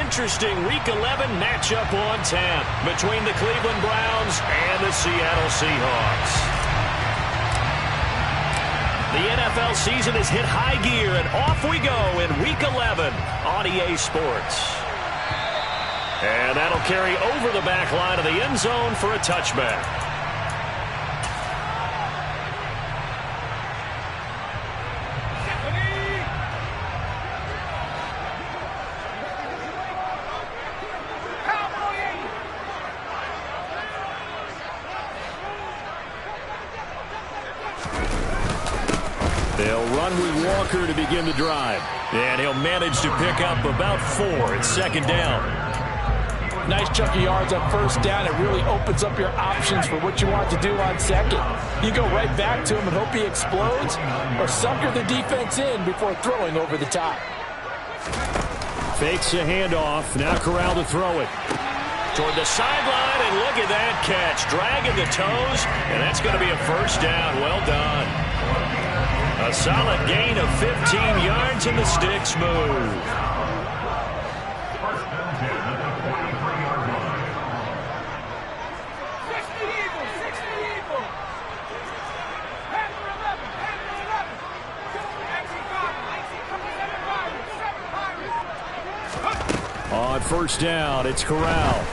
interesting Week 11 matchup on tap between the Cleveland Browns and the Seattle Seahawks. The NFL season has hit high gear, and off we go in Week 11 on EA Sports. And that'll carry over the back line of the end zone for a touchback. They'll run with Walker to begin the drive. And he'll manage to pick up about 4 at second down. Nice chunk of yards on first down. It really opens up your options for what you want to do on second. You go right back to him and hope he explodes, or sucker the defense in before throwing over the top. Fakes a handoff. Now Corral to throw it. Toward the sideline, and look at that catch. Dragging the toes, and that's going to be a first down. Well done. A solid gain of 15 yards, and the sticks move. On first down, it's Corral.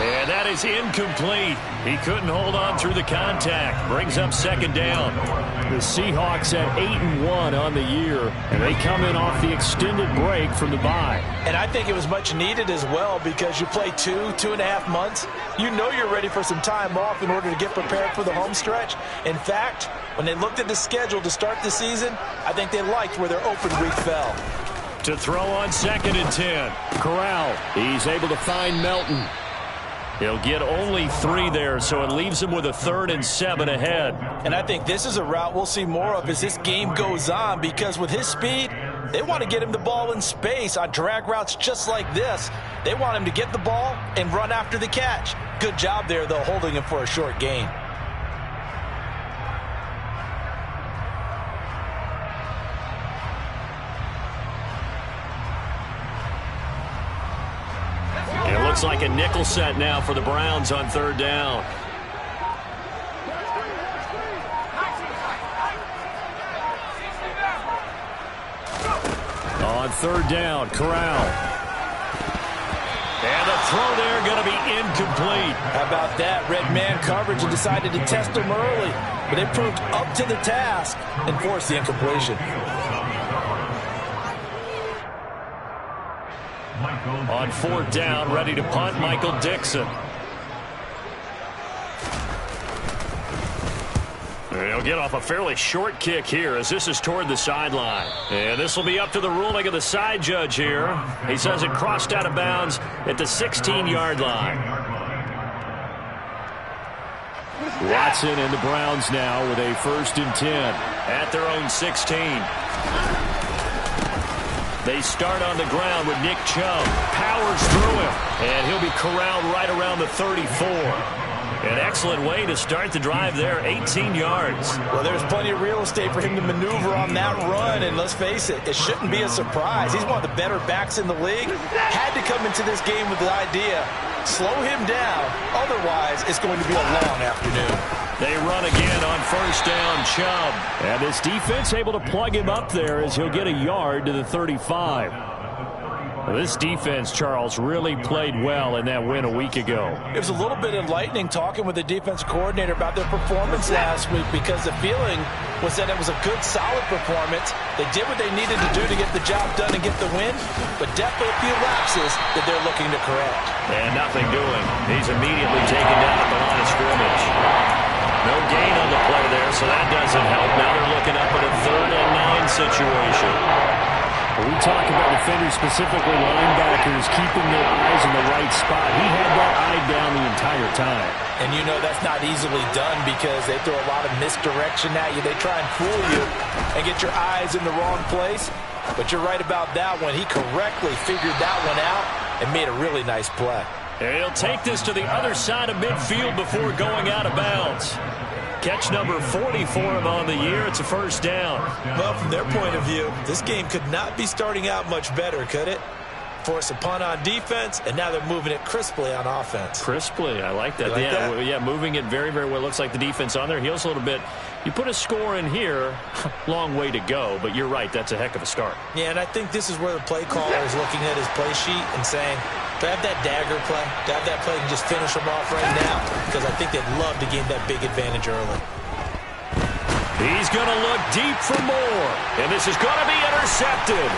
And that is incomplete. He couldn't hold on through the contact. Brings up second down. The Seahawks at 8-1 on the year, and they come in off the extended break from the bye. And I think it was much needed as well, because you play 2.5 months. You know you're ready for some time off in order to get prepared for the home stretch. In fact, when they looked at the schedule to start the season, I think they liked where their open week fell. To throw on second and 10. Corral, he's able to find Melton. He'll get only 3 there, so it leaves him with a 3rd and 7 ahead. And I think this is a route we'll see more of as this game goes on, because with his speed, they want to get him the ball in space on drag routes just like this. They want him to get the ball and run after the catch. Good job there, though, holding him for a short gain. Looks like a nickel set now for the Browns on third down. On third down, Corral. And the throw there going to be incomplete. How about that? Red man coverage and decided to test him early. But they proved up to the task and forced the incompletion. On fourth down, ready to punt, Michael Dixon. He'll get off a fairly short kick here as this is toward the sideline. And this will be up to the ruling of the side judge here. He says it crossed out of bounds at the 16-yard line. Watson and the Browns now with a 1st and 10 at their own 16. They start on the ground with Nick Chubb. Powers through him, and he'll be corralled right around the 34. An excellent way to start the drive there, 18 yards. Well, there's plenty of real estate for him to maneuver on that run, and let's face it, it shouldn't be a surprise. He's one of the better backs in the league. Had to come into this game with the idea, slow him down, otherwise it's going to be a long afternoon. They run again on first down, Chubb. And this defense able to plug him up there as he'll get a yard to the 35. Well, this defense, Charles, really played well in that win a week ago. It was a little bit enlightening talking with the defensive coordinator about their performance last week, because the feeling was that it was a good, solid performance. They did what they needed to do to get the job done and get the win, but definitely a few lapses that they're looking to correct. And nothing doing. He's immediately taken down at the line of scrimmage. No gain on the play there, so that doesn't help. Now they're looking up at a 3rd and 9 situation. When we talk about defenders, specifically linebackers, keeping their eyes in the right spot, he had that eye down the entire time. And you know that's not easily done, because they throw a lot of misdirection at you. They try and fool you and get your eyes in the wrong place. But you're right about that one. He correctly figured that one out and made a really nice play. And he'll take this to the other side of midfield before going out of bounds. Catch number 40 for him on the year. It's a first down. Well, from their point of view, this game could not be starting out much better, could it? Force a punt on defense, and now they're moving it crisply on offense. Crisply, I like that. Yeah, moving it very, very well. Looks like the defense on their heels a little bit. You put a score in here, long way to go, but you're right, that's a heck of a start. Yeah, and I think this is where the play caller is looking at his play sheet and saying, do I have that dagger play? Do I have that play and just finish them off right now? Because I think they'd love to gain that big advantage early. He's going to look deep for more, and this is going to be intercepted.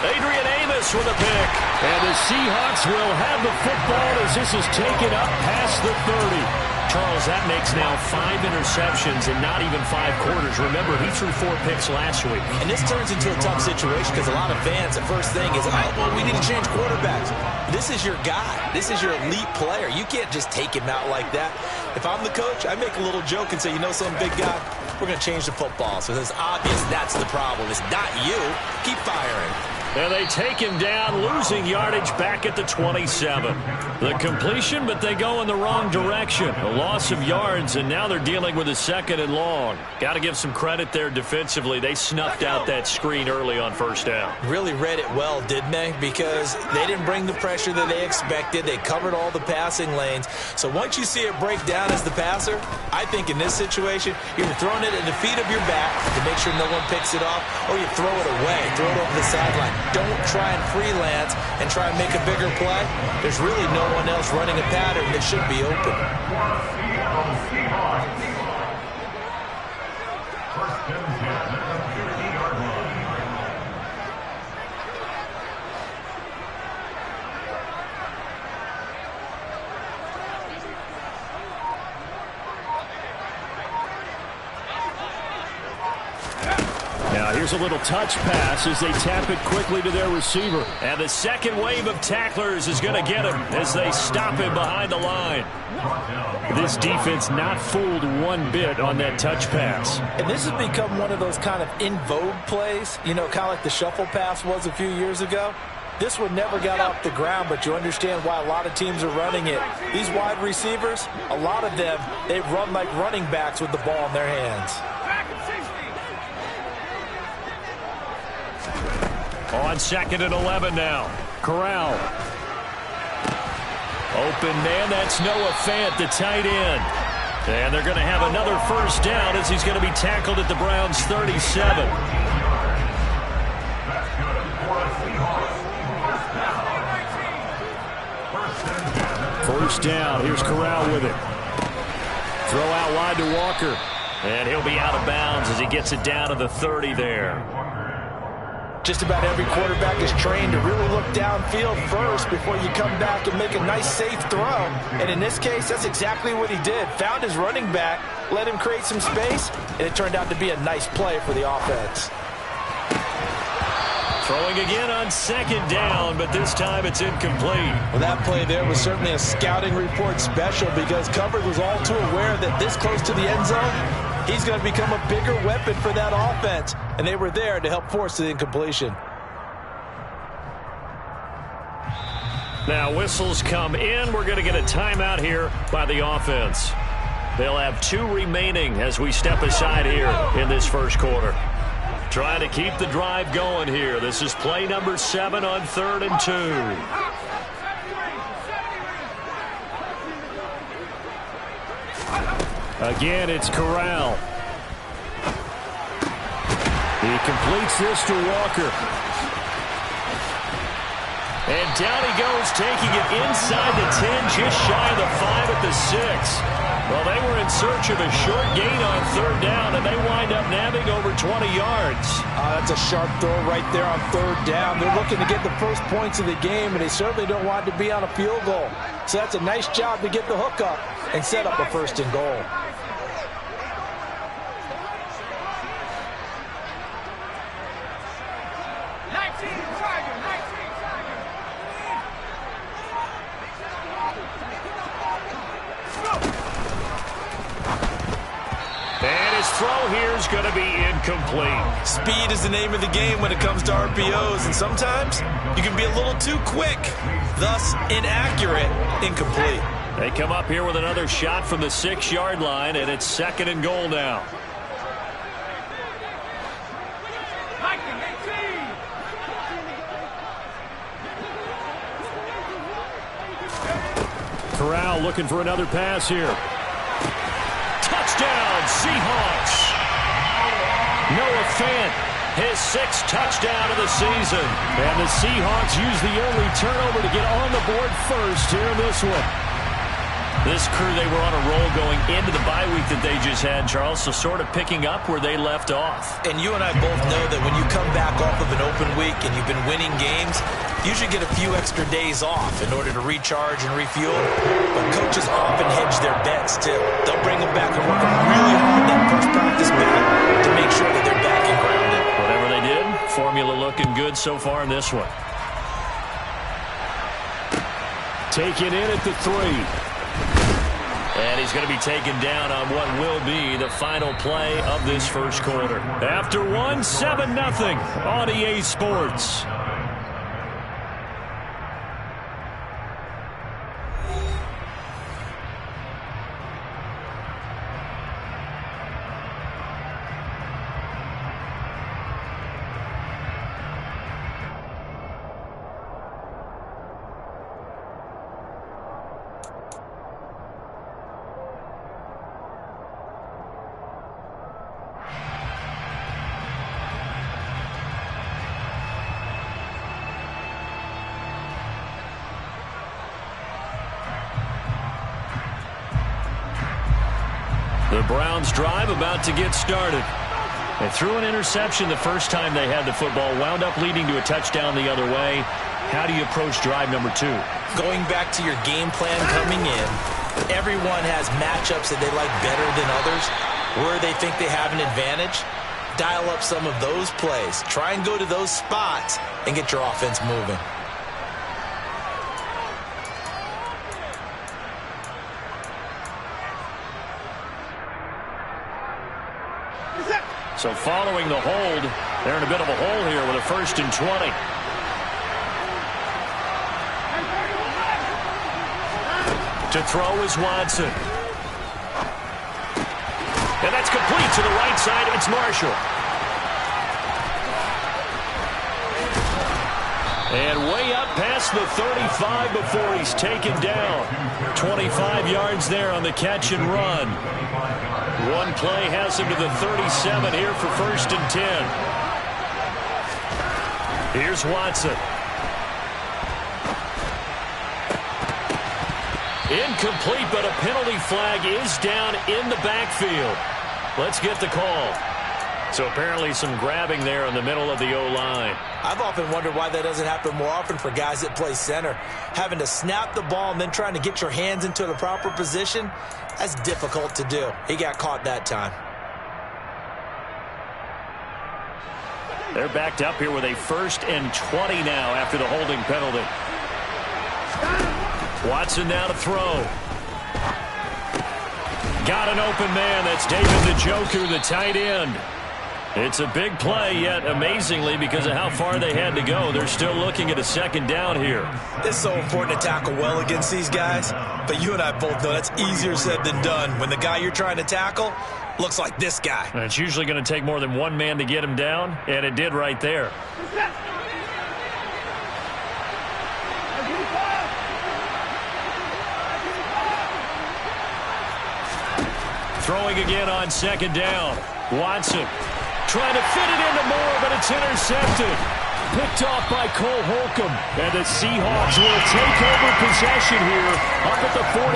Adrian Amos with a pick. And the Seahawks will have the football as this is taken up past the 30. Charles, that makes now 5 interceptions in not even 5 quarters. Remember, he threw 4 picks last week. And this turns into a tough situation because a lot of fans, the first thing is, oh, well, we need to change quarterbacks. This is your guy. This is your elite player. You can't just take him out like that. If I'm the coach, I make a little joke and say, you know, some big guy, we're going to change the football. So it's obvious that's the problem. It's not you. Keep firing. And they take him down, losing yardage back at the 27. The completion, but they go in the wrong direction. A loss of yards, and now they're dealing with a 2nd and long. Got to give some credit there defensively. They snuffed out that screen early on first down. Really read it well, didn't they? Because they didn't bring the pressure that they expected. They covered all the passing lanes. So once you see it break down as the passer, I think in this situation, you're throwing it at the feet of your back to make sure no one picks it off, or you throw it away, throw it over the sideline. Don't try and freelance and try and make a bigger play. There's really no one else running a pattern that should be open. Now here's a little touch pass as they tap it quickly to their receiver. And the second wave of tacklers is going to get him as they stop him behind the line. This defense not fooled one bit on that touch pass. And this has become one of those kind of in vogue plays, you know, kind of like the shuffle pass was a few years ago. This one never got off the ground, but you understand why a lot of teams are running it. These wide receivers, a lot of them, they run like running backs with the ball in their hands. On 2nd and 11 now. Corral. Open man, that's Noah Fant, the tight end. And they're going to have another first down as he's going to be tackled at the Browns' 37. First down, here's Corral with it. Throw out wide to Walker. And he'll be out of bounds as he gets it down to the 30 there. Just about every quarterback is trained to really look downfield first before you come back and make a nice, safe throw. And in this case, that's exactly what he did. Found his running back, let him create some space, and it turned out to be a nice play for the offense. Throwing again on 2nd down, but this time it's incomplete. Well, that play there was certainly a scouting report special because coverage was all too aware that this close to the end zone, he's going to become a bigger weapon for that offense, and they were there to help force the incompletion. Now whistles come in. We're going to get a timeout here by the offense. They'll have 2 remaining as we step aside here in this first quarter. Trying to keep the drive going here. This is play number 7 on 3rd and 2. Again, it's Corral. He completes this to Walker. And down he goes, taking it inside the 10, just shy of the 5 at the 6. Well, they were in search of a short gain on 3rd down, and they wind up nabbing over 20 yards. That's a sharp throw right there on 3rd down. They're looking to get the first points of the game, and they certainly don't want to be on a field goal. So that's a nice job to get the hook up and set up a 1st and goal. Throw here is going to be incomplete. Speed is the name of the game when it comes to RPOs, and sometimes you can be a little too quick, thus inaccurate, incomplete. They come up here with another shot from the 6-yard line, and it's 2nd and goal now. Corral looking for another pass here. Touchdown, Seahawks. Noah Fant, his 6th touchdown of the season. And the Seahawks use the early turnover to get on the board first here in this one. This crew, they were on a roll going into the bye week that they just had, Charles, so sort of picking up where they left off. And you and I both know that when you come back off of an open week and you've been winning games, you should get a few extra days off in order to recharge and refuel. But coaches often hedge their bets, too. They'll bring them back and work them really hard that first practice back to make sure that they're back and grounded. Whatever they did, formula looking good so far in this one. Taken in at the 3. And he's going to be taken down on what will be the final play of this first quarter. After one, 7-0 on EA Sports. The Browns drive about to get started. They threw an interception the first time they had the football, wound up leading to a touchdown the other way. How do you approach drive number 2? Going back to your game plan coming in, everyone has matchups that they like better than others. Where they think they have an advantage, dial up some of those plays. Try and go to those spots and get your offense moving. So following the hold, they're in a bit of a hole here with a 1st and 20. To throw is Watson. And that's complete to the right side. It's Marshall. And way up past the 35 before he's taken down. 25 yards there on the catch and run. One play has him to the 37 here for 1st and 10. Here's Watson. Incomplete, but a penalty flag is down in the backfield. Let's get the call. So apparently some grabbing there in the middle of the O-line. I've often wondered why that doesn't happen more often for guys that play center. Having to snap the ball and then trying to get your hands into the proper position, that's difficult to do. He got caught that time. They're backed up here with a 1st and 20 now after the holding penalty. Watson now to throw. Got an open man. That's David the Joker, the tight end. It's a big play, yet amazingly, because of how far they had to go, they're still looking at a 2nd down here. It's so important to tackle well against these guys, but you and I both know that's easier said than done when the guy you're trying to tackle looks like this guy. And it's usually going to take more than one man to get him down, and it did right there. Throwing again on 2nd down. Watson trying to fit it into Moore, but it's intercepted. Picked off by Cole Holcomb. And the Seahawks will take over possession here up at the 44.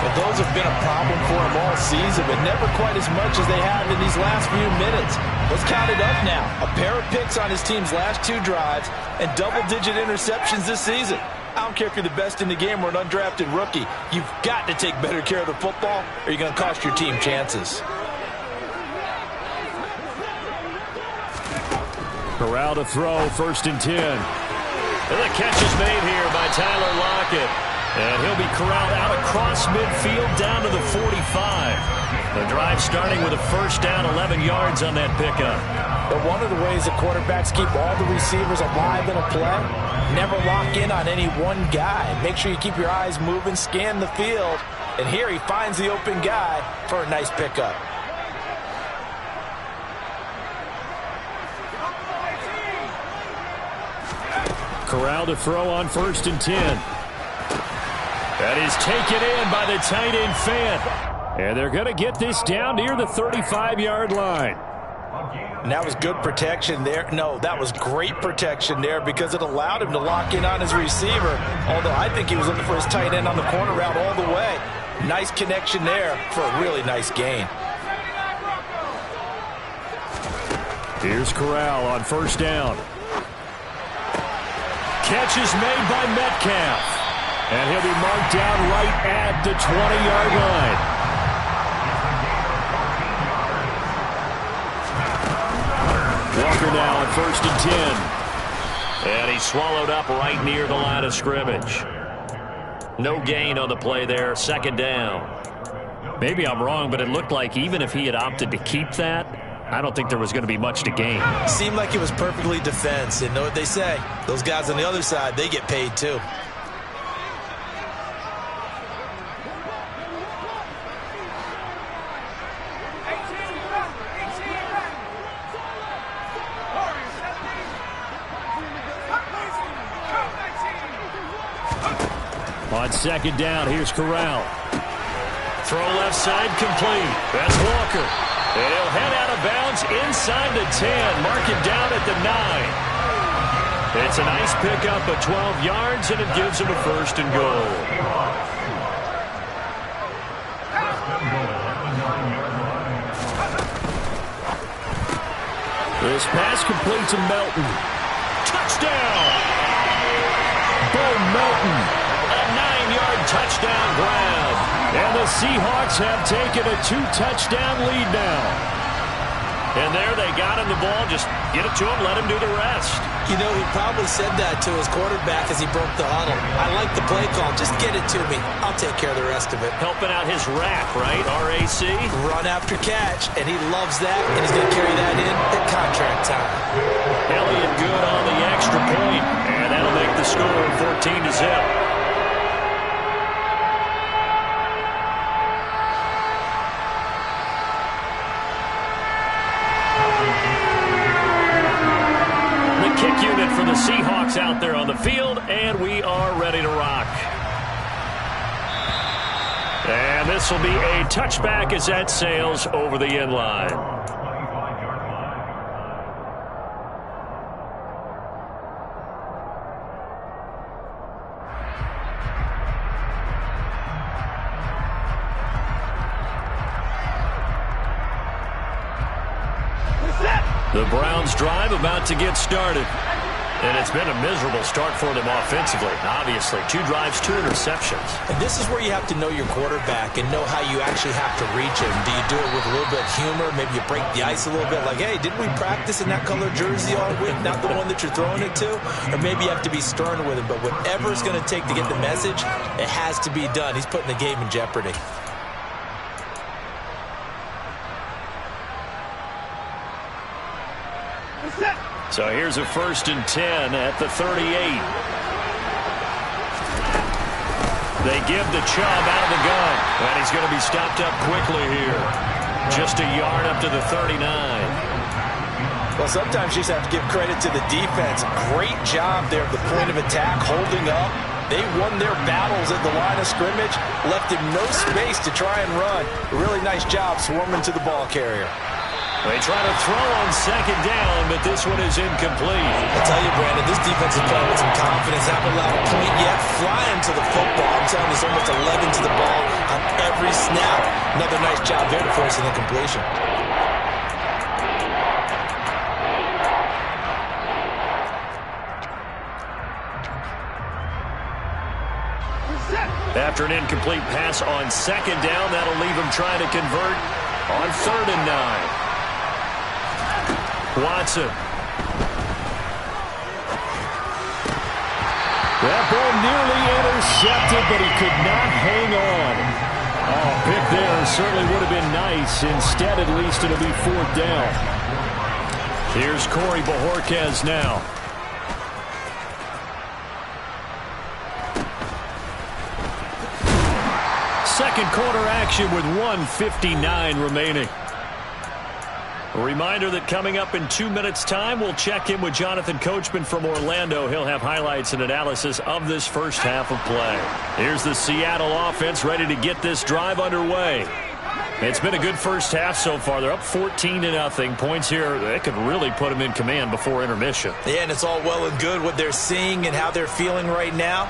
But those have been a problem for them all season, but never quite as much as they have in these last few minutes. Let's count it up now. A pair of picks on his team's last 2 drives and double-digit interceptions this season. I don't care if you're the best in the game or an undrafted rookie. You've got to take better care of the football or you're going to cost your team chances. Corral to throw, 1st and 10. And the catch is made here by Tyler Lockett. And he'll be corralled out across midfield down to the 45. The drive starting with a 1st down, 11 yards on that pickup. But one of the ways the quarterbacks keep all the receivers alive in a play, never lock in on any one guy. Make sure you keep your eyes moving, scan the field. And here he finds the open guy for a nice pickup. Corral to throw on 1st and 10. That is taken in by the tight end Fant. And they're going to get this down near the 35-yard line. And that was good protection there. No, that was great protection there because it allowed him to lock in on his receiver. Although I think he was looking for his tight end on the corner route all the way. Nice connection there for a really nice gain. Here's Corral on 1st down. Catch is made by Metcalf. And he'll be marked down right at the 20-yard line. Walker now on 1st and 10. And he's swallowed up right near the line of scrimmage. No gain on the play there, 2nd down. Maybe I'm wrong, but it looked like even if he had opted to keep that, I don't think there was going to be much to gain. Seemed like it was perfectly defense. And know what they say? Those guys on the other side, they get paid too. On 2nd down, here's Corral. Throw left side complete. That's Walker. And he'll head out of bounds inside the 10. Mark it down at the 9. It's a nice pickup of 12 yards, and it gives him a 1st and goal. This pass complete to Melton. Touchdown! Bo Melton. A 9-yard touchdown grab. And the Seahawks have taken a 2-touchdown lead now. And there they got him the ball. Just get it to him, let him do the rest. You know, he probably said that to his quarterback as he broke the huddle. I like the play call. Just get it to me. I'll take care of the rest of it. Helping out his RAC, right? R-A-C? Run after catch, and he loves that, and he's going to carry that in at contract time. Elliott good on the extra point, and that'll make the score 14-0. Kick unit for the Seahawks out there on the field, and we are ready to rock. And this will be a touchback as that sails over the end line. The Browns drive about to get started. And it's been a miserable start for them offensively, obviously. 2 drives, 2 interceptions. And this is where you have to know your quarterback and know how you actually have to reach him. Do you do it with a little bit of humor? Maybe you break the ice a little bit, like, hey, didn't we practice in that color jersey all week, not the one that you're throwing it to? Or maybe you have to be stern with him. But whatever it's going to take to get the message, it has to be done. He's putting the game in jeopardy. So here's a 1st and 10 at the 38. They give the Chubb out of the gun. And he's going to be stopped up quickly here. Just a yard up to the 39. Well, sometimes you just have to give credit to the defense. Great job there at the point of attack, holding up. They won their battles at the line of scrimmage, left him no space to try and run. A really nice job swarming to the ball carrier. They try to throw on 2nd down, but this one is incomplete. I'll tell you, Brandon, this defense is playing with some confidence. Haven't allowed a point yet. Flying to the football. I'm telling you, it's almost 11 to the ball on every snap. Another nice job there to force an incompletion. After an incomplete pass on 2nd down, that'll leave him trying to convert on 3rd and 9. Watson. That ball nearly intercepted, but he could not hang on. Oh, pick there certainly would have been nice. Instead, at least it'll be 4th down. Here's Corey Bojorquez now. Second quarter action with 1:59 remaining. A reminder that coming up in 2 minutes' time, we'll check in with Jonathan Coachman from Orlando. He'll have highlights and analysis of this first half of play. Here's the Seattle offense ready to get this drive underway. It's been a good first half so far. They're up 14-0. Points here, they could really put them in command before intermission. Yeah, and it's all well and good what they're seeing and how they're feeling right now.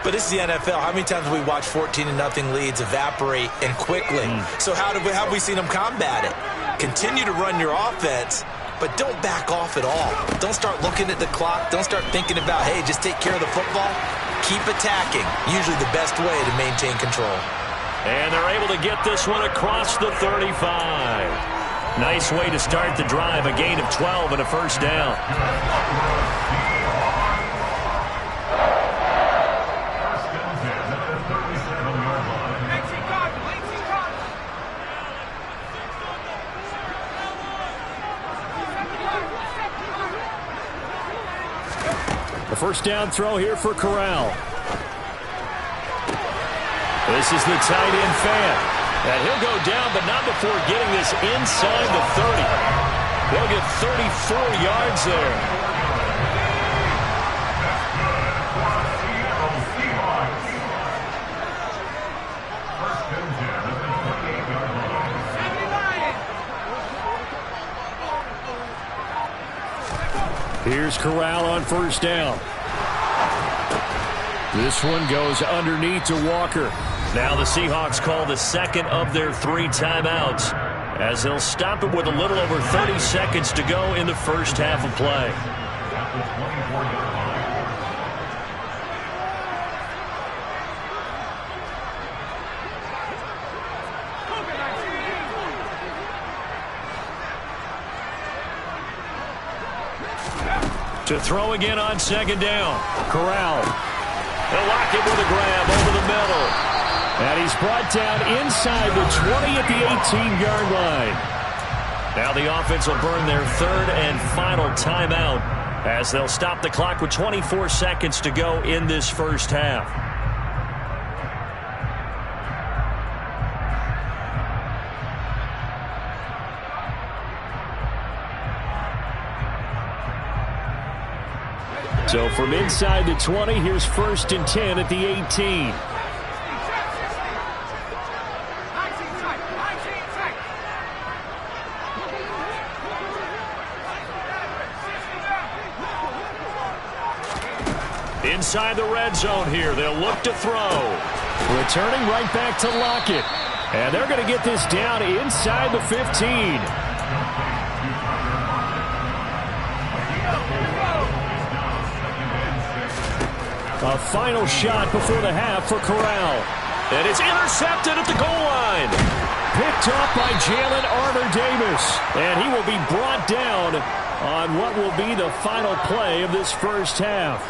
But this is the NFL. How many times have we watched 14-0 leads evaporate and quickly? So how have we seen them combat it? Continue to run your offense, but don't back off at all. Don't start looking at the clock. Don't start thinking about, hey, just take care of the football. Keep attacking. Usually the best way to maintain control. And they're able to get this one across the 35. Nice way to start the drive. A gain of 12 and a first down. The first down throw here for Corral. This is the tight end fan. And he'll go down, but not before getting this inside the 30. They'll get 34 yards there. Here's Corral on first down. This one goes underneath to Walker. Now the Seahawks call the second of their 3 timeouts as they'll stop it with a little over 30 seconds to go in the first half of play. To throw again on second down. Corral. They'll lock it with a grab over the middle. And he's brought down inside the 20 at the 18-yard line. Now the offense will burn their third and final timeout as they'll stop the clock with 24 seconds to go in this first half. So from inside the 20, here's 1st and 10 at the 18. Inside the red zone here, they'll look to throw. Returning right back to Lockett. And they're going to get this down inside the 15. A final shot before the half for Corral. And it's intercepted at the goal line. Picked up by Jalen Armour-Davis. And he will be brought down on what will be the final play of this first half.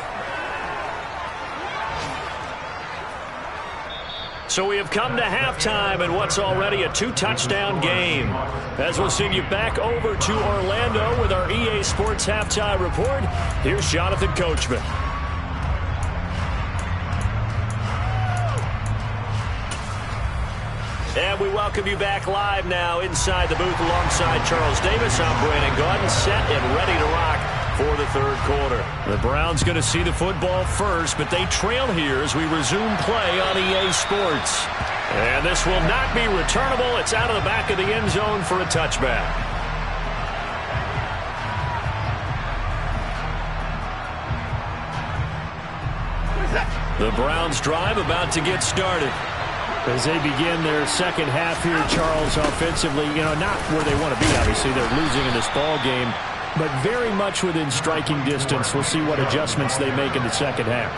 So we have come to halftime in what's already a 2-touchdown game. As we'll send you back over to Orlando with our EA Sports Halftime Report, here's Jonathan Coachman. And we welcome you back live now inside the booth alongside Charles Davis. I'm Brandon Gaudin, set and ready to rock for the third quarter. The Browns going to see the football first, but they trail here as we resume play on EA Sports. And this will not be returnable. It's out of the back of the end zone for a touchback. The Browns drive about to get started. As they begin their second half here, Charles, offensively, not where they want to be, obviously. They're losing in this ball game, but very much within striking distance. We'll see what adjustments they make in the second half.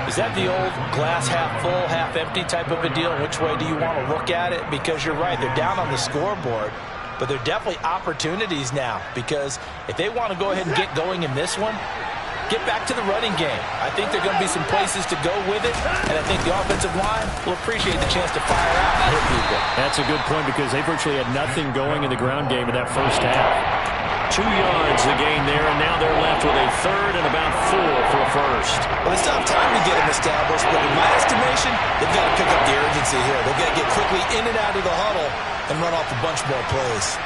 Is that the old glass half full, half empty type of a deal? Which way do you want to look at it? Because you're right, they're down on the scoreboard, but they're definitely opportunities now, because if they want to go ahead and get going in this one, get back to the running game. I think there are going to be some places to go with it, and I think the offensive line will appreciate the chance to fire out and hit people. That's a good point because they virtually had nothing going in the ground game in that first half. 2 yards the gain there, and now they're left with a third and about 4 for a first. Well, they still have time to get them established, but in my estimation, they've got to pick up the urgency here. They've got to get quickly in and out of the huddle and run off a bunch more plays.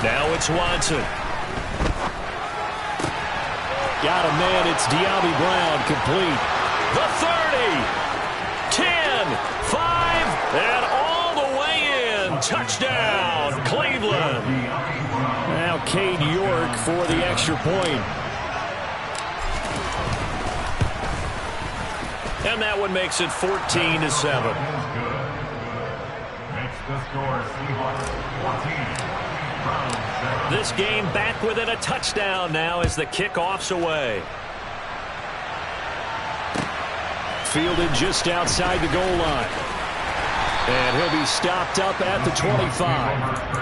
Now it's Watson. Got a man. It's De'Ami Brown, complete. The 30, 10, 5, and all the way in. Touchdown, Cleveland. Now Cade York for the extra point. And that one makes it 14-7. This game back within a touchdown now as the kickoff's away. Fielded just outside the goal line. And he'll be stopped up at the 25.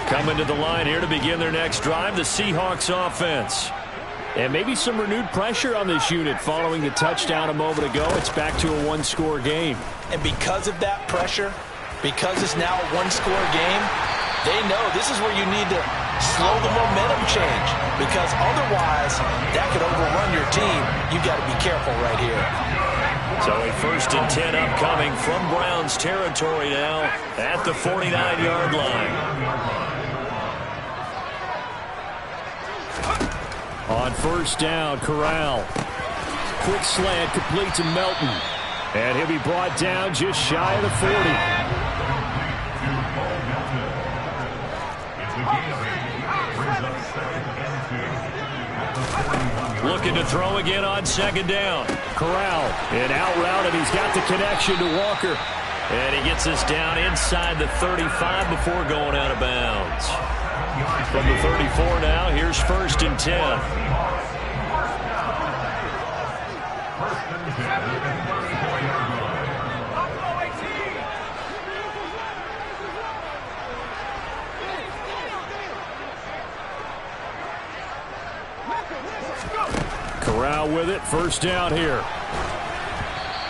Coming to the line here to begin their next drive, the Seahawks offense. And maybe some renewed pressure on this unit following the touchdown a moment ago. It's back to a one-score game. And because of that pressure, because it's now a one-score game, they know this is where you need to slow the momentum change, because otherwise that could overrun your team. You've got to be careful right here. So a 1st and 10 upcoming from Browns territory now at the 49-yard line. On 1st down, Corral. Quick slant complete to Melton. And he'll be brought down just shy of the 40. Looking to throw again on 2nd down. Corral, an out route, and he's got the connection to Walker. And he gets us down inside the 35 before going out of bounds. From the 34 now, here's 1st and 10. Corral with it, 1st down here.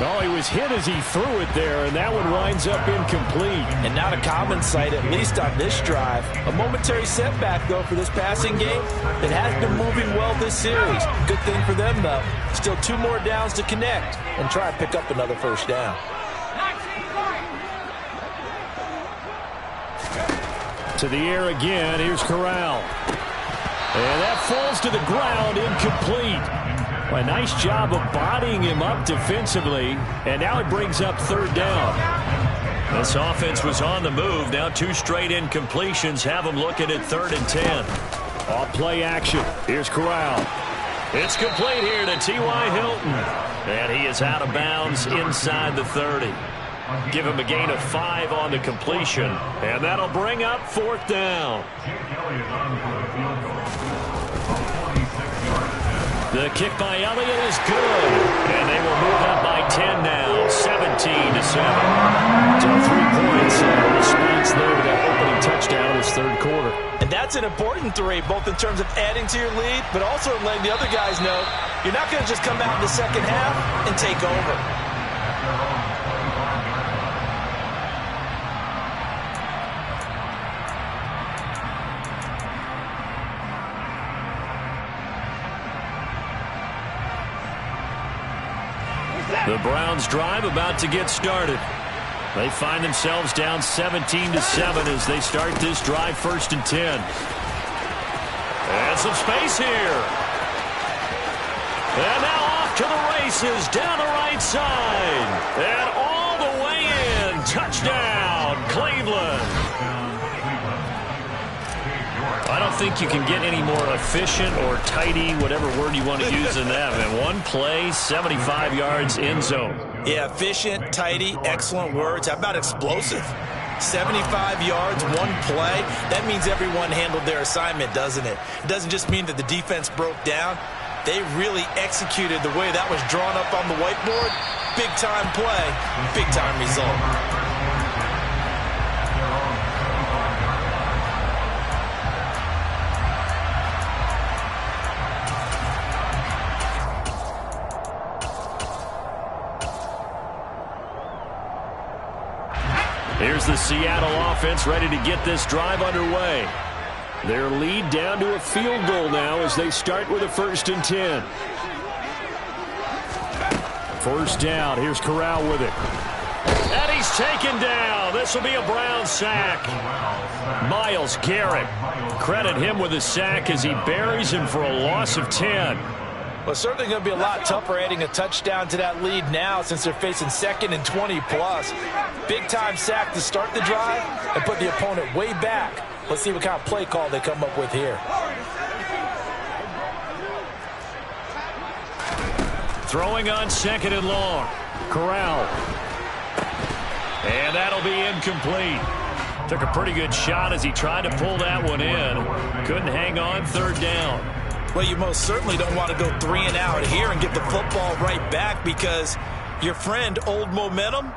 Oh, he was hit as he threw it there, and that one winds up incomplete. And not a common sight, at least on this drive. A momentary setback, though, for this passing game. It has been moving well this series. Good thing for them, though. Still 2 more downs to connect and try to pick up another 1st down. To the air again, here's Corral. And that falls to the ground, incomplete. A nice job of bodying him up defensively, and now it brings up 3rd down. This offense was on the move. Now 2 straight incompletions have them looking at 3rd and 10. Off play action. Here's Corral. It's complete here to T.Y. Hilton. And he is out of bounds inside the 30. Give him a gain of 5 on the completion, and that'll bring up 4th down. The kick by Elliott is good, and they will move up by 10 now, 17-7. So 3 points response there to that opening touchdown in this 3rd quarter. And that's an important 3, both in terms of adding to your lead, but also letting the other guys know you're not going to just come out in the 2nd half and take over. The Browns drive about to get started. They find themselves down 17-7 as they start this drive, 1st and 10. And some space here. And now off to the races down the right side. And all the way in. Touchdown, Cleveland. I don't think you can get any more efficient or tidy, whatever word you want to use in that. Man, 1 play, 75 yards, end zone. Yeah, efficient, tidy, excellent words. How about explosive? 75 yards, 1 play. That means everyone handled their assignment, doesn't it? It doesn't just mean that the defense broke down. They really executed the way that was drawn up on the whiteboard. Big-time play, big-time result. Here's the Seattle offense ready to get this drive underway. Their lead down to a field goal now as they start with a 1st and 10. First down. Here's Corral with it. And he's taken down. This will be a Brown sack. Myles Garrett. Credit him with a sack as he buries him for a loss of 10. Well, it's certainly going to be a lot tougher adding a touchdown to that lead now since they're facing 2nd and 20+. Big-time sack to start the drive and put the opponent way back. Let's see what kind of play call they come up with here. Throwing on 2nd and long. Corral. And that'll be incomplete. Took a pretty good shot as he tried to pull that one in. Couldn't hang on 3rd down. Well, you most certainly don't want to go 3 and out here and get the football right back because your friend, Old Momentum,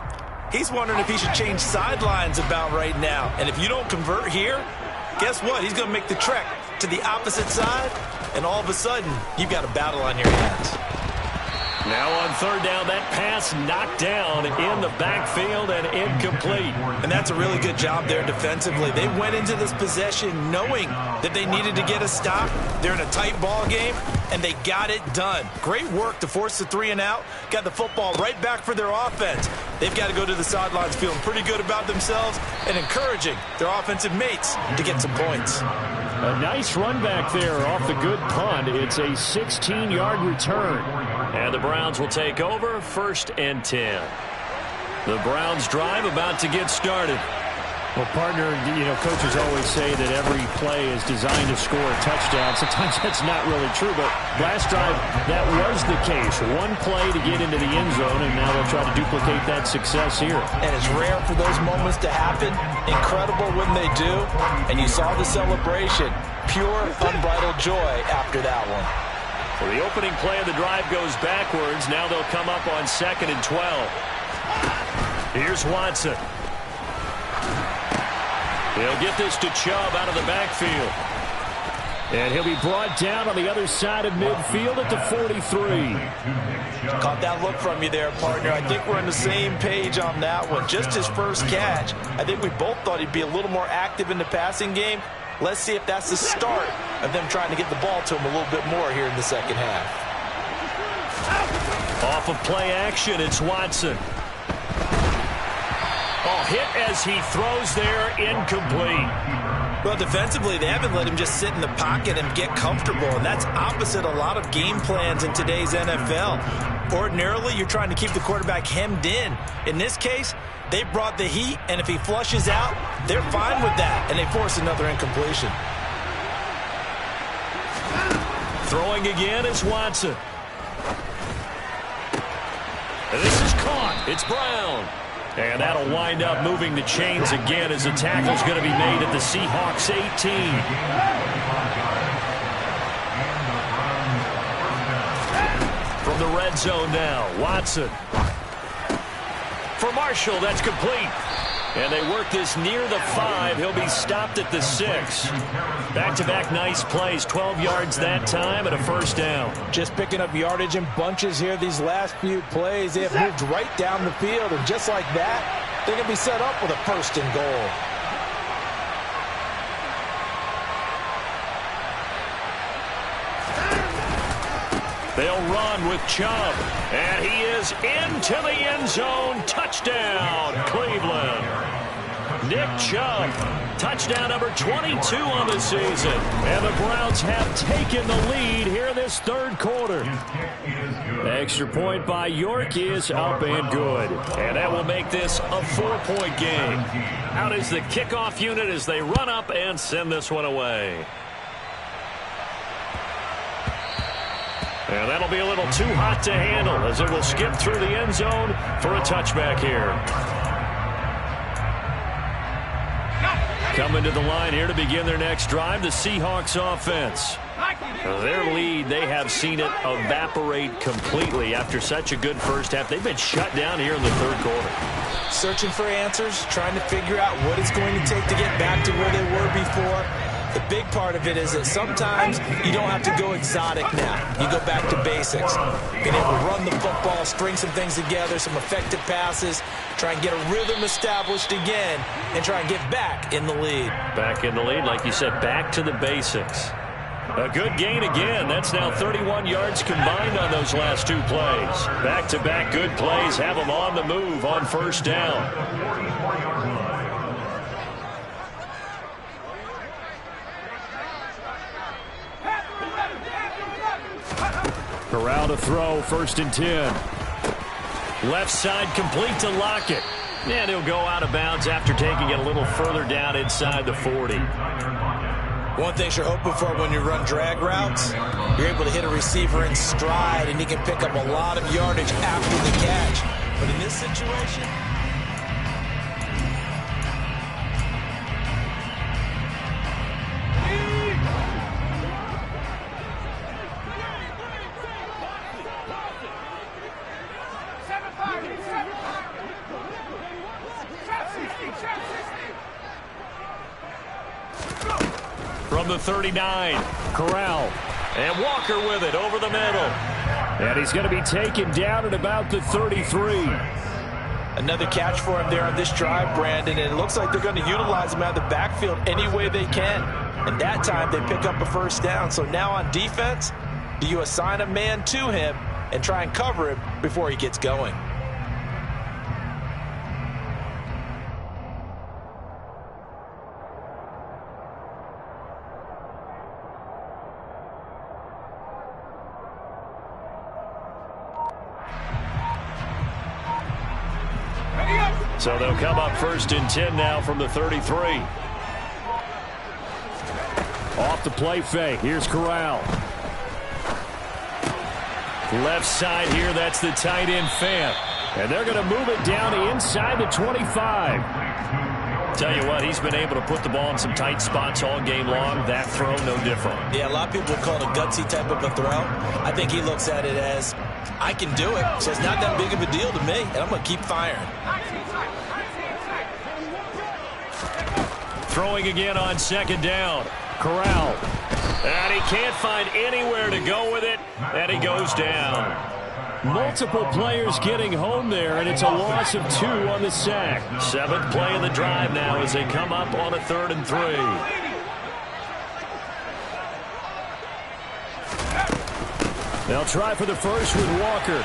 he's wondering if he should change sidelines about right now. And if you don't convert here, guess what? He's going to make the trek to the opposite side, and all of a sudden, you've got a battle on your hands. Now on 3rd down, that pass knocked down in the backfield and incomplete. And that's a really good job there defensively. They went into this possession knowing that they needed to get a stop. They're in a tight ball game, and they got it done. Great work to force the 3 and out. Got the football right back for their offense. They've got to go to the sidelines feeling pretty good about themselves and encouraging their offensive mates to get some points. A nice run back there off the good punt. It's a 16-yard return. And the Browns will take over 1st and 10. The Browns drive about to get started. Well, partner, you know, coaches always say that every play is designed to score a touchdown. Sometimes that's not really true, but last drive, that was the case. One play to get into the end zone, and now they'll try to duplicate that success here. And it's rare for those moments to happen. Incredible when they do. And you saw the celebration. Pure, unbridled joy after that one. Well, the opening play of the drive goes backwards. Now they'll come up on 2nd and 12. Here's Watson. He'll get this to Chubb out of the backfield. And he'll be brought down on the other side of midfield at the 43. Caught that look from you there, partner. I think we're on the same page on that one. Just his first catch. I think we both thought he'd be a little more active in the passing game. Let's see if that's the start of them trying to get the ball to him a little bit more here in the 2nd half. Off of play action, it's Watson. Oh, hit as he throws there, incomplete. Well, defensively, they haven't let him just sit in the pocket and get comfortable, and that's opposite a lot of game plans in today's NFL. Ordinarily, you're trying to keep the quarterback hemmed in. In this case, they brought the heat, and if he flushes out, they're fine with that, and they force another incompletion. Throwing again is Watson. And this is caught. It's Brown. And that'll wind up moving the chains again as the tackle's going to be made at the Seahawks 18. From the red zone now, Watson. For Marshall, that's complete. And they work this near the 5. He'll be stopped at the 6. Back-to-back nice plays. 12 yards that time and a 1st down. Just picking up yardage in bunches here these last few plays. They have moved right down the field. And just like that, they're going to be set up with a 1st and goal. They'll run with Chubb. And he is into the end zone. Touchdown, Cleveland. Nick Chubb, touchdown number 22 on the season. And the Browns have taken the lead here in this 3rd quarter. Extra point by York is up and good. And that will make this a 4-point game. Out is the kickoff unit as they run up and send this one away. And that'll be a little too hot to handle as it will skip through the end zone for a touchback here. Coming to the line here to begin their next drive, the Seahawks offense. Their lead, they have seen it evaporate completely after such a good first half. They've been shut down here in the 3rd quarter. Searching for answers, trying to figure out what it's going to take to get back to where they were before. The big part of it is that sometimes you don't have to go exotic now. You go back to basics. Being able to run the football, string some things together, some effective passes, try and get a rhythm established again, and try and get back in the lead. Back in the lead, like you said, back to the basics. A good gain again. That's now 31 yards combined on those last two plays. Back-to-back good plays have them on the move on first down. Corral to throw, 1st and 10. Left side complete to Lockett. And he'll go out of bounds after taking it a little further down inside the 40. One thing you're hoping for when you run drag routes, you're able to hit a receiver in stride, and he can pick up a lot of yardage after the catch. But in this situation... From the 39, Corral. And Walker with it over the middle. And he's going to be taken down at about the 33. Another catch for him there on this drive, Brandon, and it looks like they're going to utilize him out of the backfield any way they can. And that time they pick up a first down. So now on defense, do you assign a man to him and try and cover him before he gets going? So they'll come up 1st and 10 now from the 33. Off the play fake. Here's Corral. Left side here, that's the tight end Fant. And they're going to move it down to inside the 25. Tell you what, he's been able to put the ball in some tight spots all game long. That throw, no different. Yeah, a lot of people call it a gutsy type of a throw. I think he looks at it as, I can do it, so it's not that big of a deal to me, and I'm going to keep firing. Throwing again on 2nd down. Corral. And he can't find anywhere to go with it, and he goes down. Multiple players getting home there, and it's a loss of 2 on the sack. 7th play of the drive now as they come up on a 3rd and 3. They'll try for the first with Walker.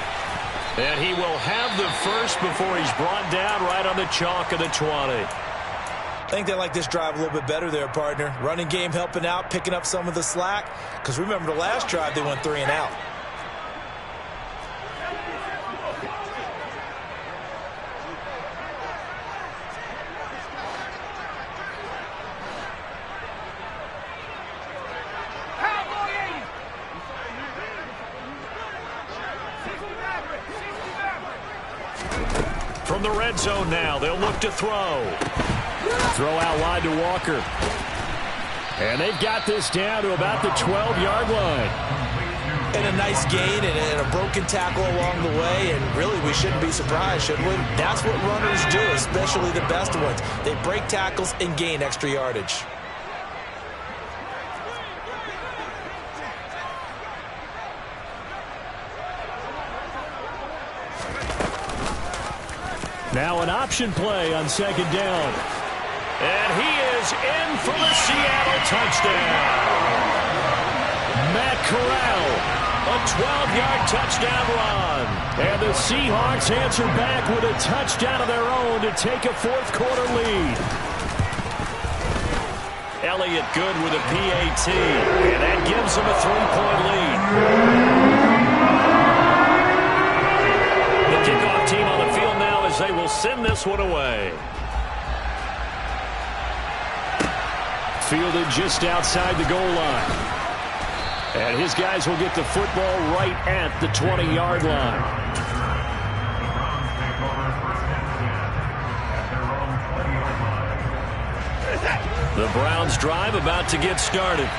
And he will have the first before he's brought down right on the chalk of the 20. I think they like this drive a little bit better there, partner. Running game helping out, picking up some of the slack. Because remember, the last drive, they went 3 and out. From the red zone now, they'll look to throw. Throw out wide to Walker. And they've got this down to about the 12-yard line. And a nice gain and a broken tackle along the way, and really we shouldn't be surprised, should we? That's what runners do, especially the best ones. They break tackles and gain extra yardage. Now an option play on 2nd down. And he is in for the Seattle touchdown. Matt Corral, a 12-yard touchdown run. And the Seahawks answer back with a touchdown of their own to take a 4th quarter lead. Elliott good with a PAT. And that gives them a 3-point lead. The kickoff team on the field now as they will send this one away. Fielded just outside the goal line. And his guys will get the football right at the 20-yard line. The Browns drive about to get started.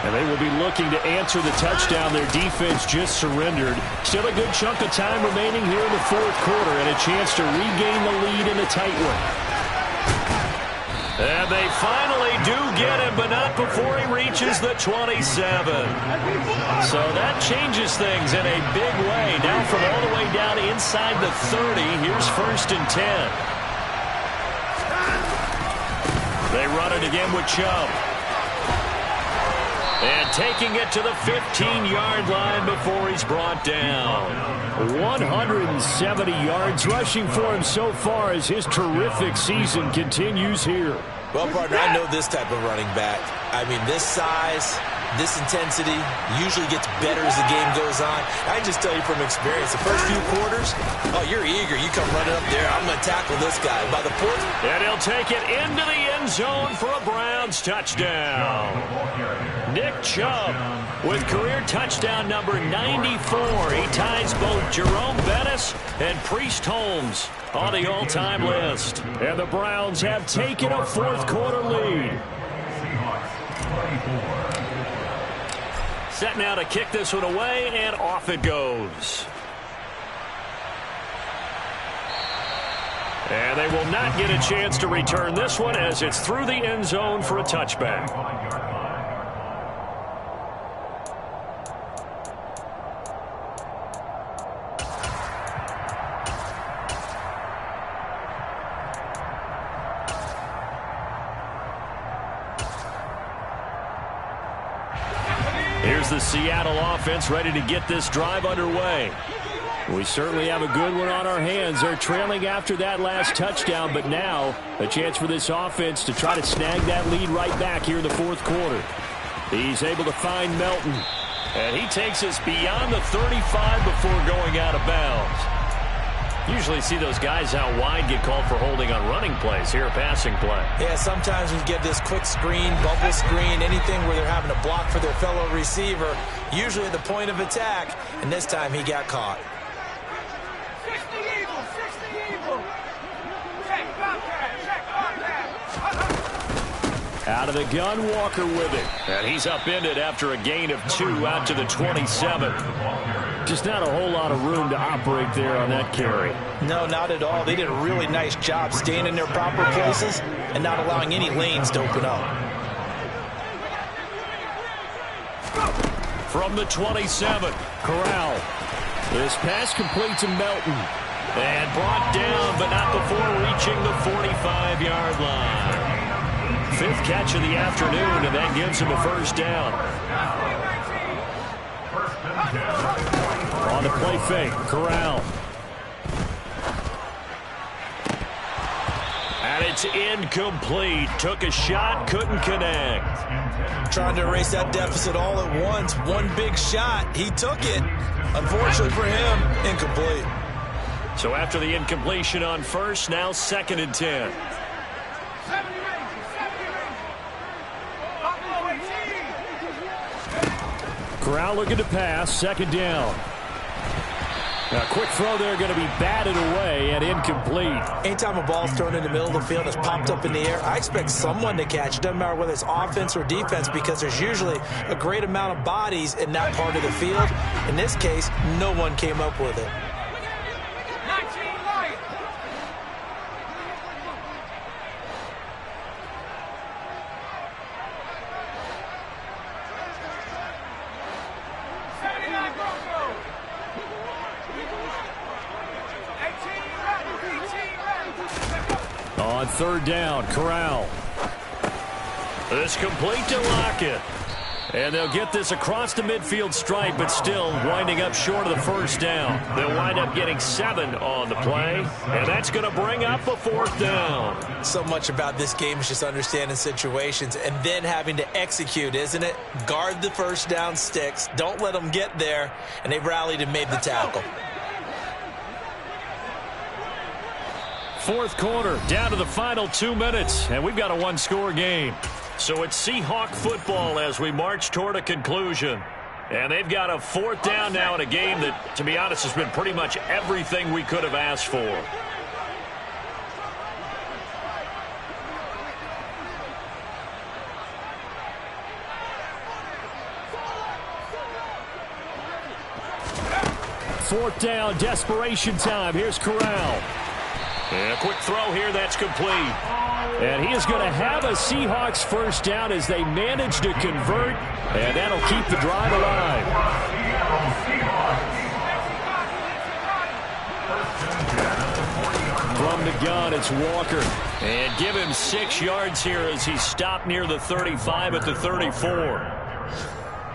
And they will be looking to answer the touchdown their defense just surrendered. Still a good chunk of time remaining here in the 4th quarter and a chance to regain the lead in a tight one. And they finally do get him, but not before he reaches the 27. So that changes things in a big way. Now from all the way down inside the 30, here's 1st and 10. They run it again with Chubb. And taking it to the 15-yard line before he's brought down. 170 yards rushing for him so far as his terrific season continues here. Well, partner, I know this type of running back. I mean, this size, this intensity usually gets better as the game goes on. I just tell you from experience, the first few quarters, oh, you're eager. You come running up there. I'm going to tackle this guy. By the fourth. And he'll take it into the end zone for a Browns touchdown. Nick Chubb with career touchdown number 94. He ties both Jerome Bettis and Priest Holmes on the all-time list. And the Browns have taken a fourth-quarter lead. Set now to kick this one away, and off it goes. And they will not get a chance to return this one as it's through the end zone for a touchback. Here's the Seattle offense ready to get this drive underway. We certainly have a good one on our hands. They're trailing after that last touchdown, but now a chance for this offense to try to snag that lead right back here in the fourth quarter. He's able to find Melton. And he takes us beyond the 35 before going out of bounds. Usually see those guys out wide get called for holding on running plays. Here, a passing play. Yeah, sometimes we get this quick screen, bubble screen, anything where they're having to block for their fellow receiver, usually at the point of attack, and this time he got caught. Out of the gun, Walker with it. And he's upended after a gain of 2 out to the 27. Just not a whole lot of room to operate there on that carry. No, not at all. They did a really nice job staying in their proper places and not allowing any lanes to open up. From the 27, Corral. This pass complete to Melton. And brought down, but not before reaching the 45-yard line. 5th catch of the afternoon, and that gives him a first down. On the play fake, Corral. And it's incomplete. Took a shot, couldn't connect. Trying to erase that deficit all at once. One big shot. He took it. Unfortunately for him, incomplete. So after the incompletion on first, now 2nd and 10. Corral looking to pass, 2nd down. A quick throw there going to be batted away and incomplete. Anytime a ball's thrown in the middle of the field, it's popped up in the air, I expect someone to catch it. Doesn't matter whether it's offense or defense, because there's usually a great amount of bodies in that part of the field. In this case, no one came up with it. On 3rd down, Corral. This complete to Lockett. And they'll get this across the midfield stripe, but still winding up short of the first down. They'll wind up getting 7 on the play, and that's going to bring up a 4th down. So much about this game is just understanding situations and then having to execute, isn't it? Guard the first down sticks. Don't let them get there, and they've rallied and made the tackle. 4th quarter, down to the final 2 minutes, and we've got a 1-score game. So it's Seahawk football as we march toward a conclusion. And they've got a 4th down now in a game that, to be honest, has been pretty much everything we could have asked for. Fourth down, desperation time. Here's Corral. And a quick throw here that's complete. And he is going to have a Seahawks first down as they manage to convert, and that'll keep the drive alive. From the gun, it's Walker. And give him 6 yards here as he stopped near the 35 at the 34.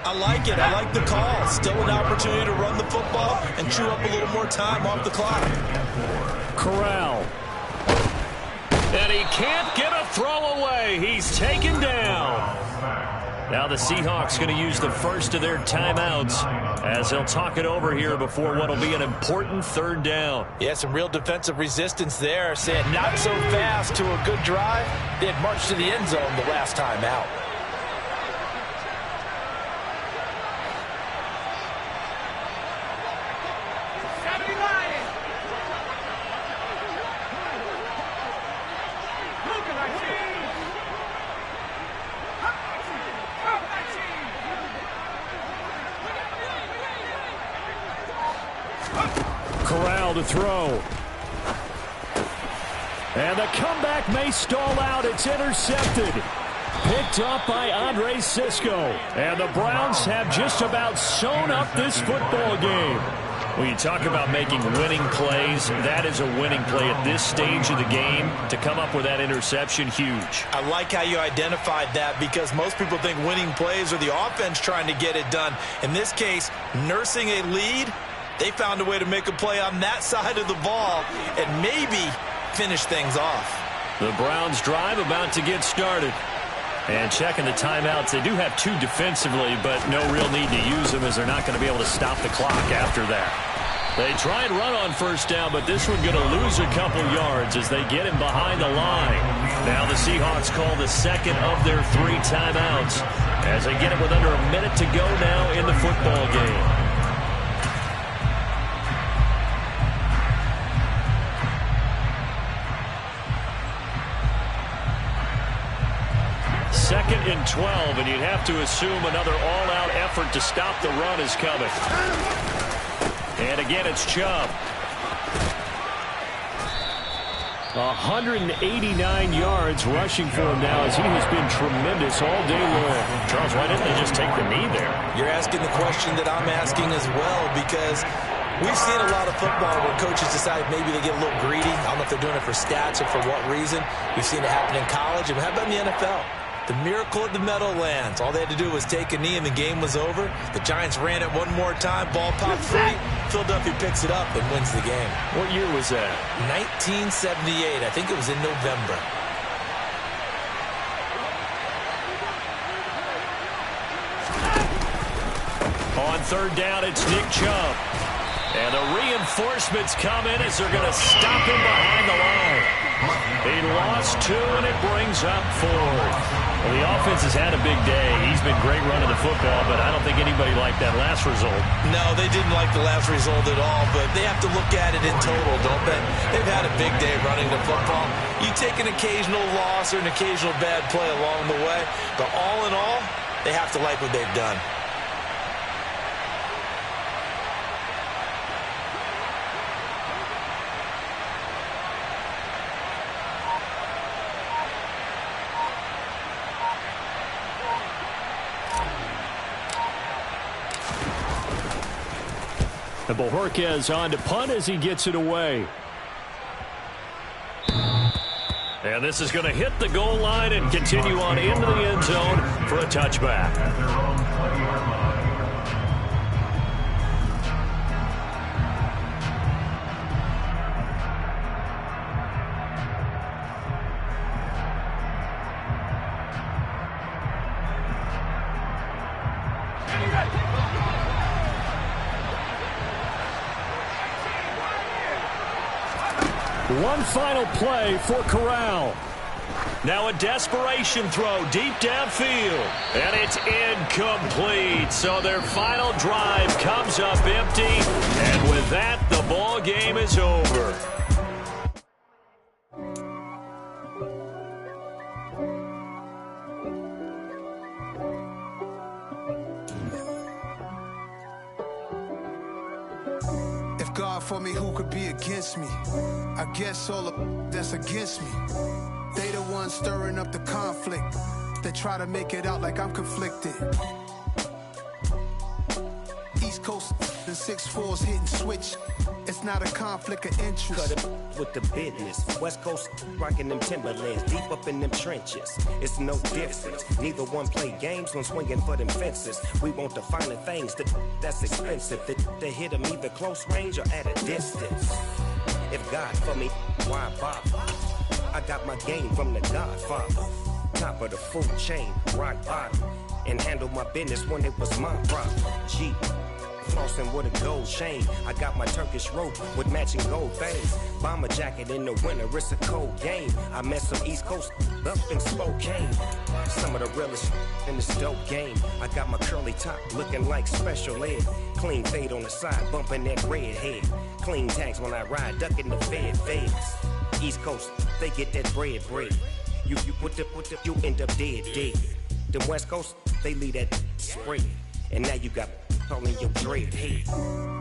I like it. I like the call. Still an opportunity to run the football and chew up a little more time off the clock. Corral. And he can't get a throw away. He's taken down. Now the Seahawks going to use the first of their timeouts as they'll talk it over here before what will be an important third down. Yeah, some real defensive resistance there. Saying not so fast to a good drive. They had marched to the end zone the last time out. Corral to throw. And the comeback may stall out. It's intercepted. Picked up by Andre Sisco. And the Browns have just about sewn up this football game. When you talk about making winning plays, that is a winning play at this stage of the game. To come up with that interception, huge. I like how you identified that because most people think winning plays are the offense trying to get it done. In this case, nursing a lead, they found a way to make a play on that side of the ball and maybe finish things off. The Browns drive about to get started. And checking the timeouts, they do have 2 defensively, but no real need to use them as they're not going to be able to stop the clock after that. They try and run on first down, but this one going to lose a couple yards as they get him behind the line. Now the Seahawks call the second of their 3 timeouts as they get it with under a minute to go now in the football game. Second and 12, and you'd have to assume another all-out effort to stop the run is coming. And again, it's Chubb. 189 yards rushing for him now as he has been tremendous all day long. Charles, why didn't they just take the knee there? You're asking the question that I'm asking as well because we've seen a lot of football where coaches decide maybe they get a little greedy. I don't know if they're doing it for stats or for what reason. We've seen it happen in college. And how about in the NFL? The miracle at the Meadowlands. All they had to do was take a knee and the game was over. The Giants ran it one more time. Ball popped free. Philadelphia picks it up and wins the game. What year was that? 1978. I think it was in November. On third down, it's Nick Chubb. And the reinforcements come in as they're going to stop him behind the line. He lost 2, and it brings up 4. Well, the offense has had a big day. He's been great running the football, but I don't think anybody liked that last result. No, they didn't like the last result at all, but they have to look at it in total, don't they? They've had a big day running the football. You take an occasional loss or an occasional bad play along the way, but all in all, they have to like what they've done. And Bojorquez on to punt as he gets it away. And this is going to hit the goal line and continue on into the end zone for a touchback. One final play for Corral. Now a desperation throw deep downfield. And it's incomplete. So their final drive comes up empty. And with that, the ball game is over. If God for me, me who could be against me. I guess all of that's against me. They the ones stirring up the conflict. They try to make it out like I'm conflicted. East Coast and 6'4's hitting switch. It's not a conflict of interest. Cut it with the business. West Coast rocking them Timberlands, deep up in them trenches. It's no difference. Neither one play games when swinging for them fences. We want the finer things that's expensive. They hit them either close range or at a distance. If God for me, why bother? I got my game from the Godfather. Top of the food chain, rock bottom. And handle my business when it was my problem. G. Flossing with a gold chain. I got my Turkish rope with matching gold things. Bomber jacket in the winter, it's a cold game. I met some East Coast up in Spokane. Some of the realest in this dope game. I got my curly top looking like special ed. Clean fade on the side, bumping that red head. Clean tags when I ride, ducking the feds. East Coast, they get that bread. You put the, you end up dead. Them West Coast, they leave that spread. And now you got all in your dread head.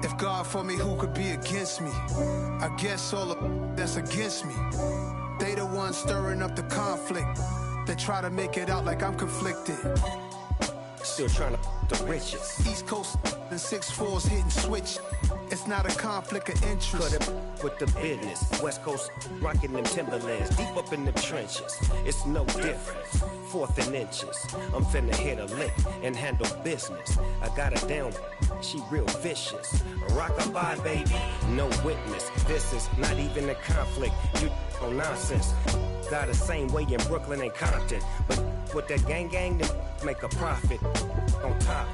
If God for me, who could be against me? I guess all of that's against me. They the ones stirring up the conflict. They try to make it out like I'm conflicted. Still trying to the riches. East Coast and 6'4's hitting switch. It's not a conflict of interest. Cut it with the business. West Coast rocking them Timberlands, deep up in them trenches. It's no difference. 4th and inches. I'm finna hit a lick and handle business. I got her down, she real vicious. Rockabye, baby, no witness. This is not even a conflict. You on nonsense. Got the same way in Brooklyn and Compton. But with that gang, they make a profit. On top,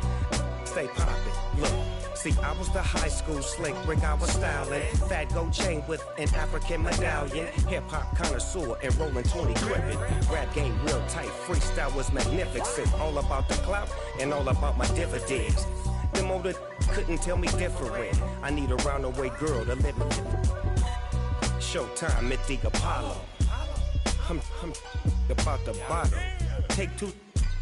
stay poppin'. Look, see, I was the high school slick Rick, I was styling. Fat gold chain with an African medallion. Hip-hop connoisseur and rolling 20 gripping. Rap game real tight, freestyle was magnificent. All about the clout and all about my dividends. Them older couldn't tell me different. I need a roundaway girl to live in. Showtime at the Apollo. I'm about the bottle. Take 2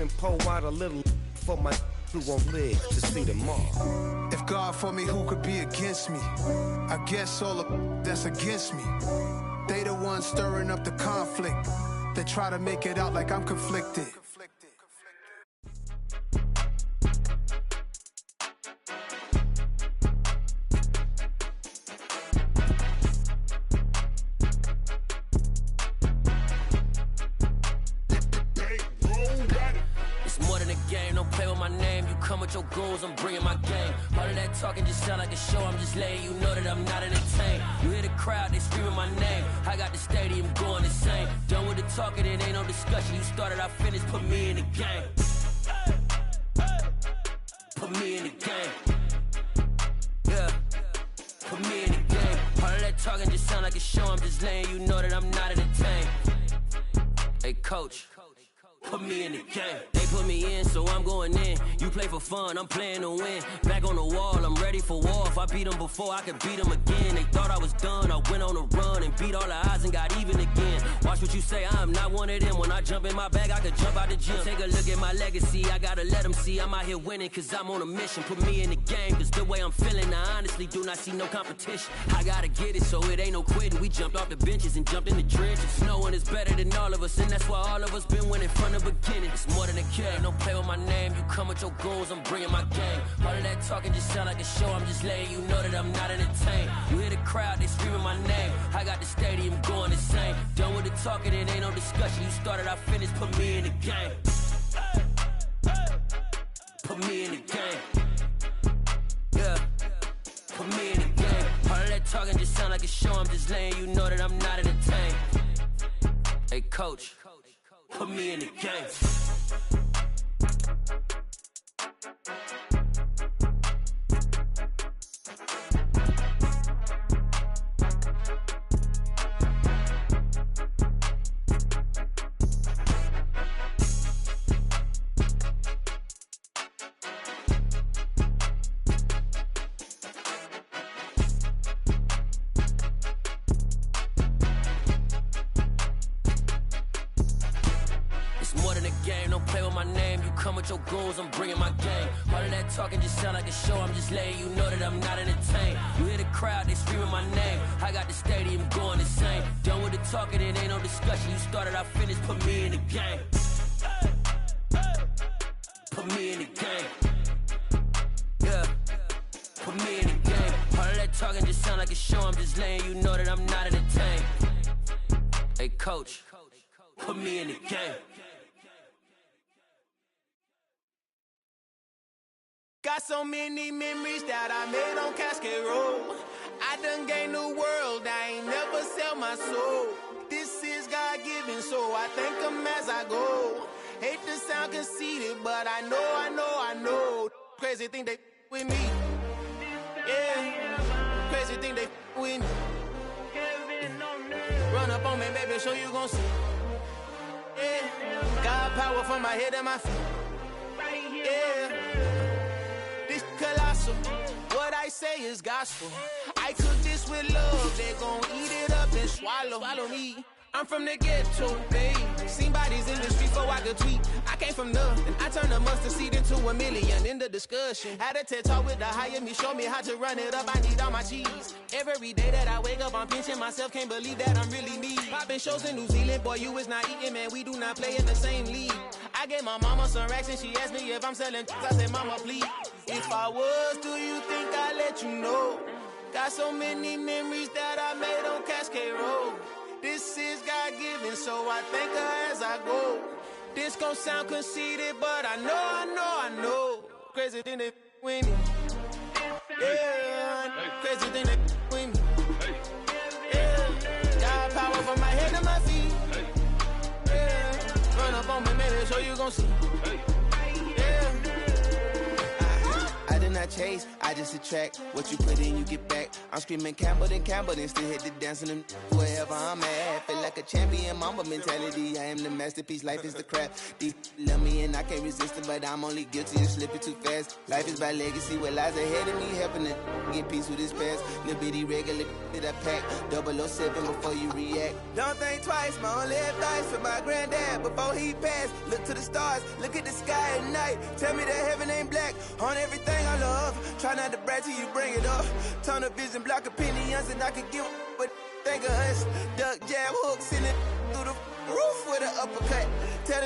and pour out a little for my who won't live to see tomorrow. If God for me, who could be against me? I guess all of that's against me. They the ones stirring up the conflict. They try to make it out like I'm conflicted. Your goals, I'm bringing my game. All of that talking just sound like a show. I'm just letting you know that I'm not entertained. You hear the crowd, they screaming my name. I got the stadium going insane. Done with the talking, it ain't no discussion. You started, I finished, put me in the game. Put me in the game. Yeah, put me in the game. All of that talking just sound like a show. I'm just letting you know that I'm not entertained. Hey, coach, put me in the game. They put me in, so I'm going in. You play for fun, I'm playing to win. Back on the wall, I'm ready for war. If I beat them before, I could beat them again. They thought I was done, I went on a run and beat all the odds and got even again. Watch what you say, I'm not one of them. When I jump in my bag, I could jump out the gym. Take a look at my legacy, I gotta let them see I'm out here winning, cause I'm on a mission. Put me in the game, cause the way I'm feeling, I honestly do not see no competition. I gotta get it, so it ain't no quitting. We jumped off the benches and jumped in the trenches. No one is better than all of us, and that's why all of us been winning from the beginning. It's more than a game, don't play with my name. You come with your goons, I'm bringing my game. All of that talking just sound like a show. I'm just letting you know that I'm not entertained. You hear the crowd, they screaming my name. I got the stadium going insane. Done with the talking, it ain't no discussion. You started, I finished, put me in the game. Put me in the game. Yeah, put me in the game. All of that talking just sound like a show. I'm just letting you know that I'm not entertained. Hey, coach, put me in the game. in the game, don't play with my name. You come with your goons, I'm bringing my game. All of that talking just sound like a show, I'm just letting you know that I'm not entertained. You hear the crowd, they screaming my name. I got the stadium going insane. Done with the talking, it ain't no discussion. You started, I finished, put me in the game. Put me in the game. Yeah, put me in the game. All of that talking just sound like a show, I'm just letting you know that I'm not entertained. Hey, coach, put me in the game. Got so many memories that I made on Cascade Road. I done gained the world, I ain't never sell my soul. This is God-given, so I thank him as I go. Hate to sound conceited, but I know. Crazy thing they with me. Yeah, crazy thing they with me. Run up on me, baby, show you gon' see. Yeah, God power from my head and my feet. Yeah, this colossal, what I say is gospel. I cook this with love, they gon' eat it up and swallow me. I'm from the ghetto, babe. Seen bodies in the street before I could tweet. I came from nothing. I turned a mustard seed into a million in the discussion. Had a TED talk with the higher me, show me how to run it up. I need all my cheese. Every day that I wake up, I'm pinching myself. Can't believe that I'm really me. Popping shows in New Zealand, boy, you is not eating, man. We do not play in the same league. I gave my mama some racks and she asked me if I'm selling. I said, mama, please. If I was, do you think I'd let you know? Got so many memories that I made on Cascade Road. This is God-given, so I thank her as I go. This gon' sound conceited, but I know. Crazy thing they with me. Yeah, crazy thing they with me. Yeah, God power from my head to my feet. Yeah, run up on me, baby, so you gon' see. Yeah. I did not chase, I just attract. What you put in, you get back. I'm screaming Campbell, then still hit the dance and them wherever I'm at. Feel like a champion, mamba mentality. I am the masterpiece, life is the crap. These love me and I can't resist it, but I'm only guilty of slipping too fast. Life is by legacy, what lies ahead of me, helping to get peace with this past. Little bitty regular that I pack, 007 before you react. Don't think twice, my only advice for my granddad before he passed. Look to the stars, look at the sky at night. Tell me that heaven ain't black on everything I love. Try not to brag till you bring it up. Tunnel vision, block opinions, and I could give but think of us. Duck jab hooks in it through the roof with an uppercut. Tell the